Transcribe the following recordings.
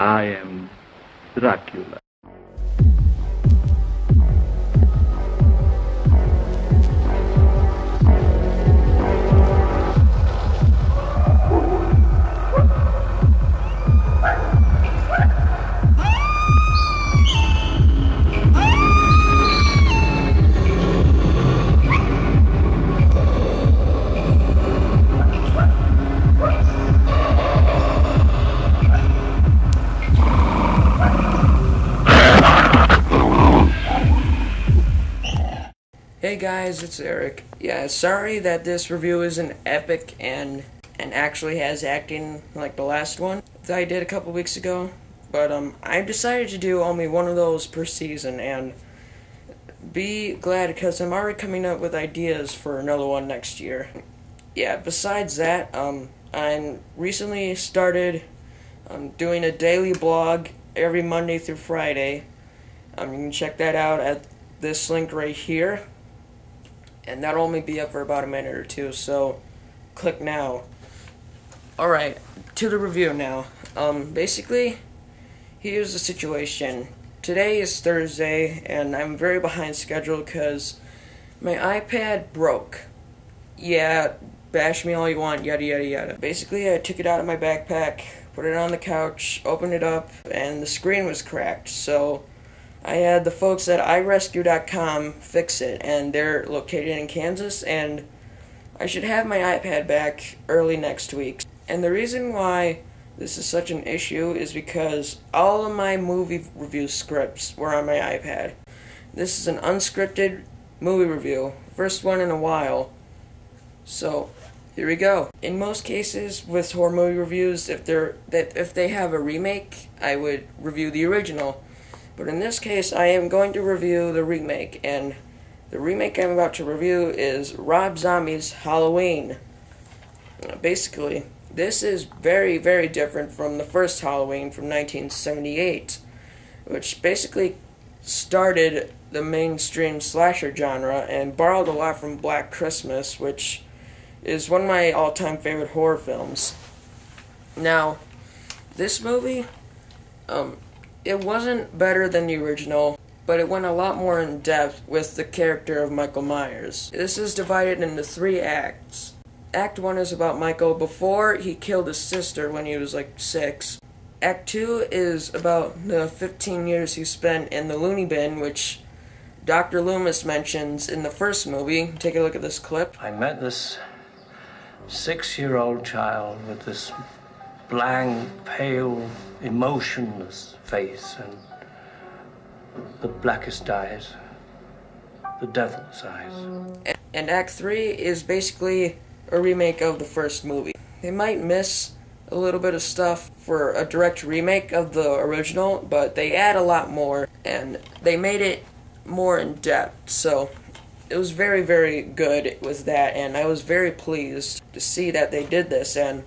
I am Dracula. Hey guys, it's Eric. Yeah, sorry that this review isn't epic and actually has acting like the last one that I did a couple weeks ago, but I decided to do only one of those per season, and be glad because I'm already coming up with ideas for another one next year. Yeah, besides that, I recently started doing a daily blog every Monday through Friday. You can check that out at this link right here. And that'll only be up for about a minute or two, so click now. Alright, to the review now. Basically, here's the situation. Today is Thursday, and I'm very behind schedule because my iPad broke. Yeah, bash me all you want, yada yada yada. Basically, I took it out of my backpack, put it on the couch, opened it up, and the screen was cracked, so I had the folks at iRescue.com fix it, and they're located in Kansas, and I should have my iPad back early next week. And the reason why this is such an issue is because all of my movie review scripts were on my iPad. This is an unscripted movie review, first one in a while. So, here we go. In most cases with horror movie reviews, if they have a remake, I would review the original. But in this case, I am going to review the remake, and the remake I'm about to review is Rob Zombie's Halloween. Basically, this is very, very different from the first Halloween from 1978, which basically started the mainstream slasher genre and borrowed a lot from Black Christmas, which is one of my all-time favorite horror films. Now, this movie, it wasn't better than the original, but it went a lot more in depth with the character of Michael Myers. This is divided into 3 acts. Act 1 is about Michael before he killed his sister when he was like 6. Act 2 is about the 15 years he spent in the loony bin, which Dr. Loomis mentions in the first movie. Take a look at this clip. I met this 6-year-old child with this blank, pale, emotionless face and the blackest eyes, the devil's eyes. And Act 3 is basically a remake of the first movie. They might miss a little bit of stuff for a direct remake of the original, but they add a lot more, and they made it more in depth, so it was very, very good with that, and I was very pleased to see that they did this. And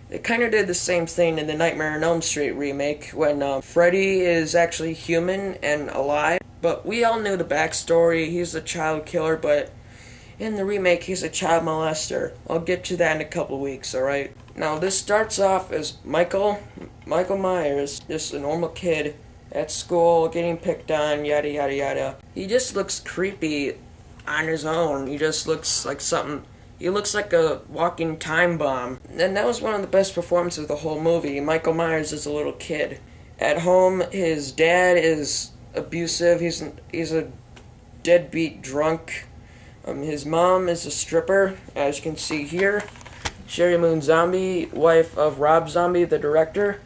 they kind of did the same thing in the Nightmare on Elm Street remake when Freddy is actually human and alive. But we all knew the backstory. He's a child killer, but in the remake, he's a child molester. I'll get to that in a couple weeks, alright? Now, this starts off as Michael Myers, just a normal kid at school, getting picked on, yada yada yada. He just looks creepy on his own. He just looks like something. He looks like a walking time bomb. And that was one of the best performances of the whole movie. Michael Myers is a little kid. At home, his dad is abusive. He's a deadbeat drunk. His mom is a stripper, as you can see here. Sherry Moon Zombie, wife of Rob Zombie, the director.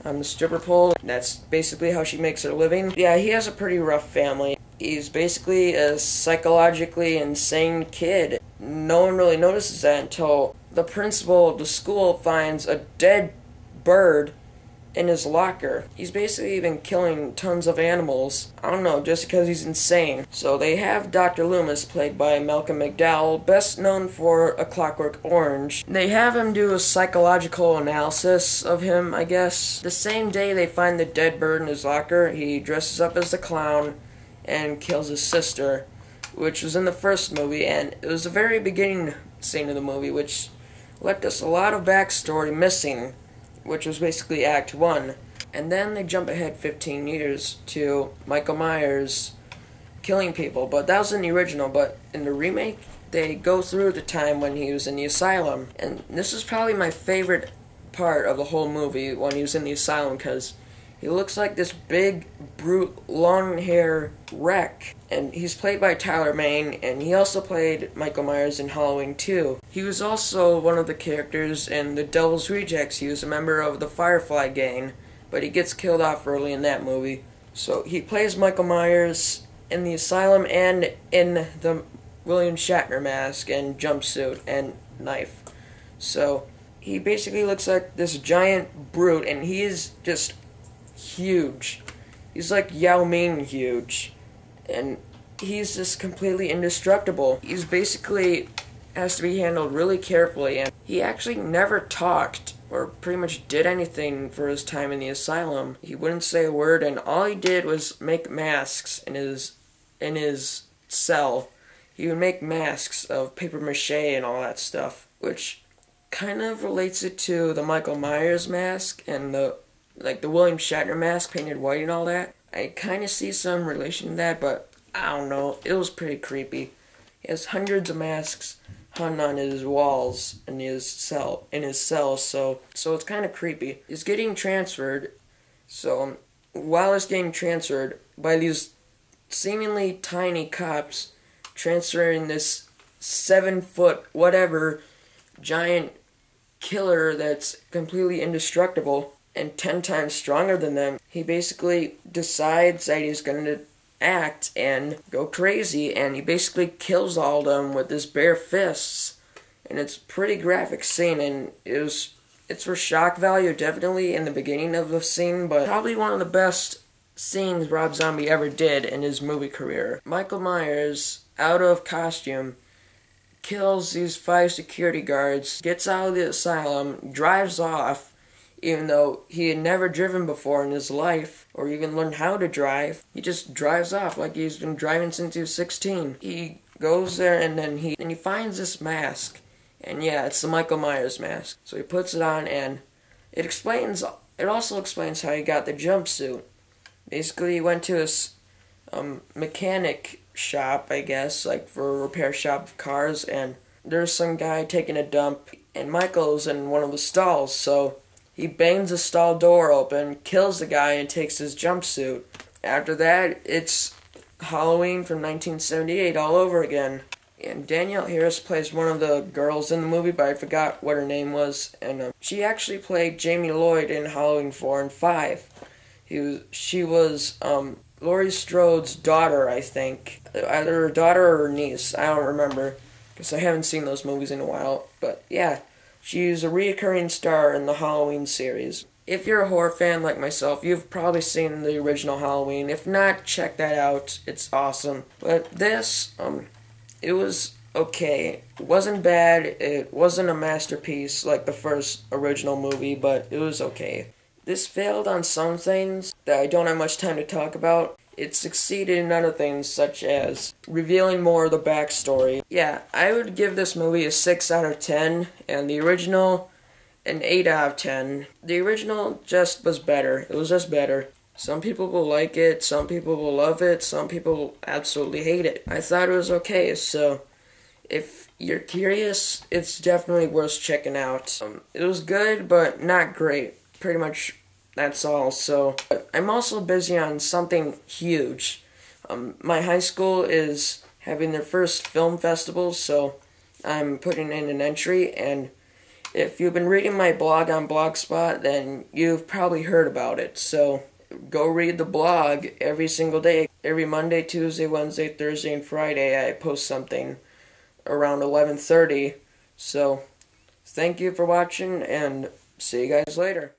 On the stripper pole. That's basically how she makes her living. Yeah, he has a pretty rough family. He's basically a psychologically insane kid. No one really notices that until the principal of the school finds a dead bird in his locker. He's basically been killing tons of animals. I don't know, just because he's insane. So they have Dr. Loomis, played by Malcolm McDowell, best known for A Clockwork Orange. They have him do a psychological analysis of him, I guess. The same day they find the dead bird in his locker, he dresses up as the clown and kills his sister, which was in the first movie, and it was the very beginning scene of the movie, which left us a lot of backstory missing, which was basically Act 1. And then they jump ahead 15 years to Michael Myers killing people. But that was in the original. But in the remake, they go through the time when he was in the asylum. And this is probably my favorite part of the whole movie, when he was in the asylum, because he looks like this big, brute, long hair wreck. And he's played by Tyler Mane, and he also played Michael Myers in Halloween 2. He was also one of the characters in The Devil's Rejects. He was a member of the Firefly gang, but he gets killed off early in that movie. So he plays Michael Myers in the asylum and in the William Shatner mask and jumpsuit and knife. So he basically looks like this giant brute, and he is just huge. He's like Yao Ming huge. And he's just completely indestructible. He's basically has to be handled really carefully, and he actually never talked or pretty much did anything for his time in the asylum. He wouldn't say a word, and all he did was make masks in his cell. He would make masks of paper mache and all that stuff, which kind of relates it to the Michael Myers mask and the William Shatner mask painted white and all that. I kind of see some relation to that, but I don't know. It was pretty creepy. He has hundreds of masks hung on his walls in his cell, so it's kind of creepy. He's getting transferred, so while he's getting transferred by these seemingly tiny cops, transferring this 7-foot whatever giant killer that's completely indestructible and 10 times stronger than them, he basically decides that he's going to act and go crazy, and he basically kills all of them with his bare fists. And it's a pretty graphic scene, and it's for shock value definitely in the beginning of the scene, but probably one of the best scenes Rob Zombie ever did in his movie career. Michael Myers, out of costume, kills these 5 security guards, gets out of the asylum, drives off, even though he had never driven before in his life, or even learned how to drive. He just drives off like he's been driving since he was 16. He goes there, and then he finds this mask, and yeah, it's the Michael Myers mask. So he puts it on, and it also explains how he got the jumpsuit. Basically, he went to this mechanic shop, I guess, like for a repair shop of cars, and there's some guy taking a dump, and Michael's in one of the stalls, so he bangs the stall door open, kills the guy, and takes his jumpsuit. After that, it's Halloween from 1978 all over again. And Danielle Harris plays one of the girls in the movie, but I forgot what her name was. And she actually played Jamie Lloyd in Halloween 4 and 5. She was Laurie Strode's daughter, I think. Either her daughter or her niece. I don't remember, because I haven't seen those movies in a while. But yeah, she's a reoccurring star in the Halloween series. If you're a horror fan like myself, you've probably seen the original Halloween. If not, check that out. It's awesome. But this, it was okay. It wasn't bad. It wasn't a masterpiece like the first original movie, but it was okay. This failed on some things that I don't have much time to talk about. It succeeded in other things, such as revealing more of the backstory. Yeah, I would give this movie a 6 out of 10, and the original an 8 out of 10. The original just was better. It was just better. Some people will like it, some people will love it, some people will absolutely hate it. I thought it was okay, so if you're curious, it's definitely worth checking out. It was good, but not great. Pretty much that's all. So I'm also busy on something huge. My high school is having their first film festival, so I'm putting in an entry, and if you've been reading my blog on Blogspot, then you've probably heard about it. So go read the blog every single day. Every Monday, Tuesday, Wednesday, Thursday, and Friday I post something around 11:30. So thank you for watching, and see you guys later.